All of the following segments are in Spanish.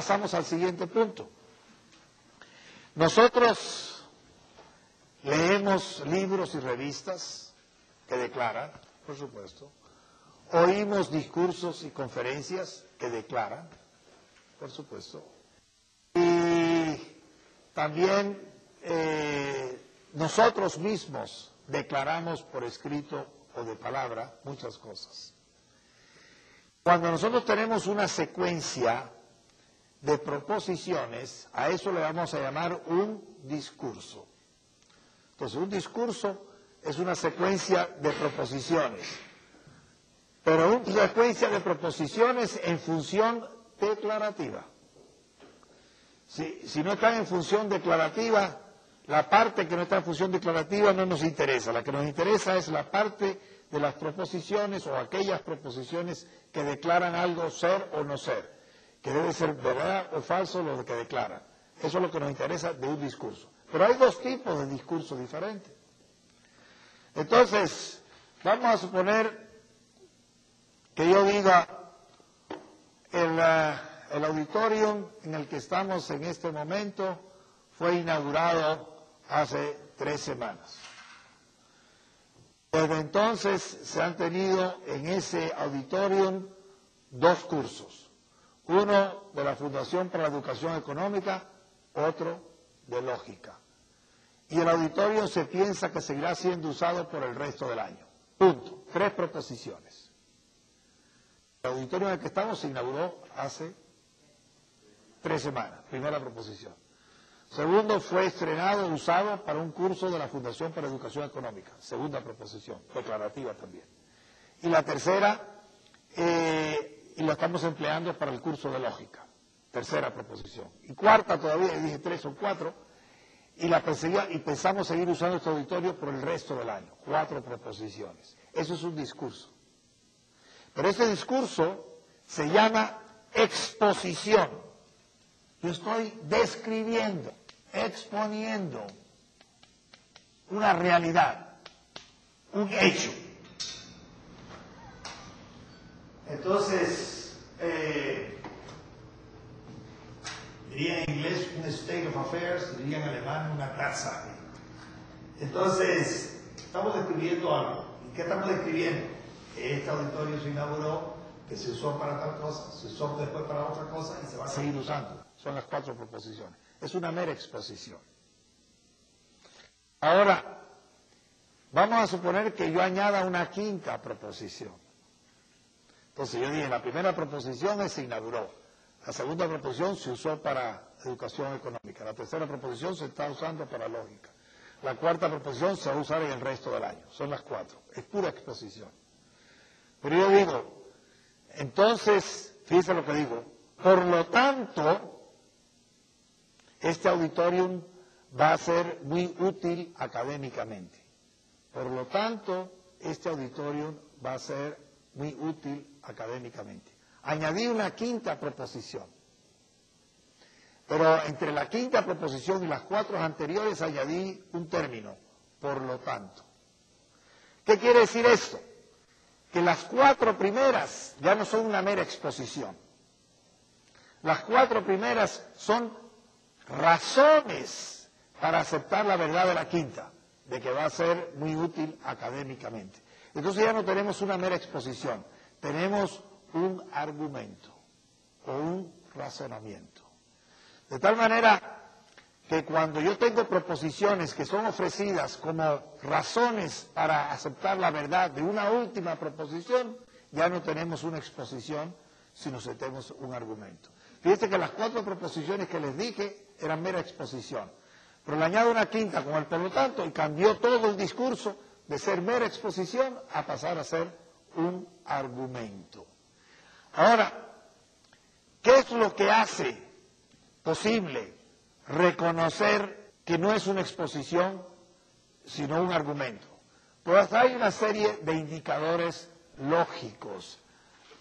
pasamos al siguiente punto. Nosotros leemos libros y revistas que declaran, por supuesto. Oímos discursos y conferencias que declaran, por supuesto. Y también nosotros mismos declaramos por escrito o de palabra muchas cosas. Cuando nosotros tenemos una secuencia de proposiciones, a eso le vamos a llamar un discurso. Entonces, un discurso es una secuencia de proposiciones, pero una secuencia de proposiciones en función declarativa. Si no están en función declarativa, la parte que no está en función declarativa no nos interesa. La que nos interesa es la parte de las proposiciones o aquellas proposiciones que declaran algo ser o no ser, que debe ser verdad o falso lo que declaran. Eso es lo que nos interesa de un discurso. Pero hay dos tipos de discursos diferentes. Entonces, vamos a suponer que yo diga el auditorium en el que estamos en este momento fue inaugurado hace 3 semanas. Desde entonces se han tenido en ese auditorium 2 cursos. Uno de la Fundación para la Educación Económica, otro de Lógica. Y el auditorio se piensa que seguirá siendo usado por el resto del año. Punto. 3 proposiciones. El auditorio en el que estamos se inauguró hace 3 semanas. Primera proposición. Segundo, fue estrenado, usado para un curso de la Fundación para Educación Económica. Segunda proposición, declarativa también. Y la tercera, y la estamos empleando para el curso de Lógica. Tercera proposición. Y cuarta todavía, dije 3 o 4, y pensamos seguir usando este auditorio por el resto del año. 4 proposiciones. Eso es un discurso. Pero ese discurso se llama exposición. Yo estoy describiendo, exponiendo una realidad, un hecho. Entonces, diría en inglés un state of affairs, diría en alemán una Tatsache. Entonces, estamos describiendo algo. ¿Y qué estamos describiendo? Este auditorio se inauguró, que se usó para tal cosa, se usó después para otra cosa y se va a seguir usando. Son las 4 proposiciones. Es una mera exposición. Ahora, vamos a suponer que yo añada una 5ª proposición. Entonces yo dije, la primera proposición se inauguró. La segunda proposición se usó para educación económica. La tercera proposición se está usando para lógica. La 4ª proposición se va a usar en el resto del año. Son las 4. Es pura exposición. Pero yo digo, entonces, fíjense lo que digo, por lo tanto, este auditorium va a ser muy útil académicamente. Por lo tanto, este auditorium va a ser muy útil académicamente. Añadí una 5ª proposición. Pero entre la 5ª proposición y las 4 anteriores añadí un término, por lo tanto. ¿Qué quiere decir esto? Que las 4 primeras ya no son una mera exposición. Las 4 primeras son razones para aceptar la verdad de la 5ª, de que va a ser muy útil académicamente. Entonces ya no tenemos una mera exposición, tenemos un argumento o un razonamiento. De tal manera que cuando yo tengo proposiciones que son ofrecidas como razones para aceptar la verdad de una última proposición, ya no tenemos una exposición, sino que tenemos un argumento. Fíjense que las 4 proposiciones que les dije eran mera exposición, pero le añado una 5ª con el por lo tanto y cambió todo el discurso de ser mera exposición a pasar a ser un argumento. Ahora, ¿qué es lo que hace posible reconocer que no es una exposición, sino un argumento? Pues hay una serie de indicadores lógicos.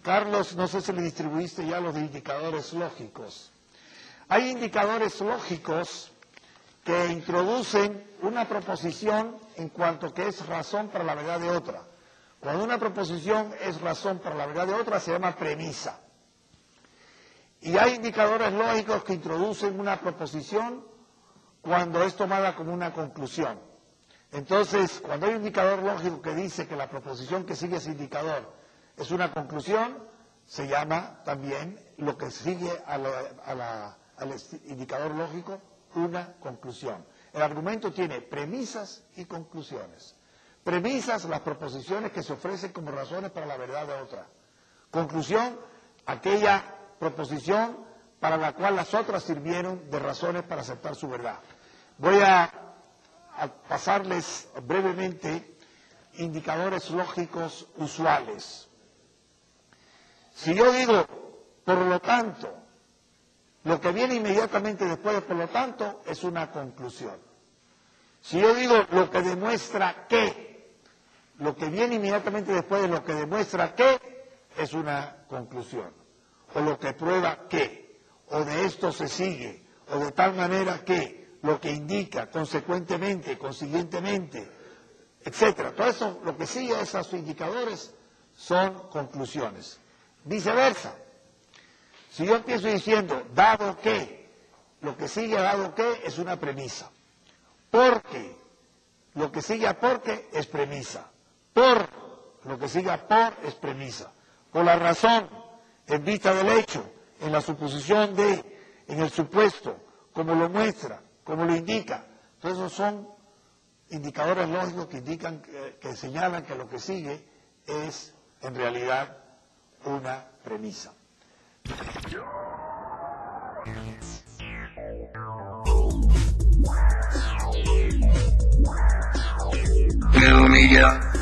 Carlos, no sé si le distribuiste ya los indicadores lógicos. Hay indicadores lógicos que introducen una proposición en cuanto que es razón para la verdad de otra. Cuando una proposición es razón para la verdad de otra, se llama premisa. Y hay indicadores lógicos que introducen una proposición cuando es tomada como una conclusión. Entonces, cuando hay un indicador lógico que dice que la proposición que sigue ese indicador es una conclusión, se llama también lo que sigue al indicador lógico una conclusión. El argumento tiene premisas y conclusiones. Premisas, las proposiciones que se ofrecen como razones para la verdad de otra. Conclusión, aquella proposición para la cual las otras sirvieron de razones para aceptar su verdad. Voy a pasarles brevemente indicadores lógicos usuales. Si yo digo, por lo tanto, lo que viene inmediatamente después de por lo tanto es una conclusión. Si yo digo lo que demuestra que, lo que viene inmediatamente después de lo que demuestra que es una conclusión. O lo que prueba que, o de esto se sigue, o de tal manera que, lo que indica consecuentemente, consiguientemente, etcétera. Todo eso, lo que sigue a esos indicadores son conclusiones. Viceversa. Si yo empiezo diciendo, dado que, lo que sigue a dado que es una premisa. Porque, lo que sigue a porque es premisa. Por, lo que sigue a por es premisa. Por la razón, en vista del hecho, en la suposición de, en el supuesto, como lo muestra, como lo indica. Entonces esos son indicadores lógicos que indican, que señalan que lo que sigue es en realidad una premisa. New media.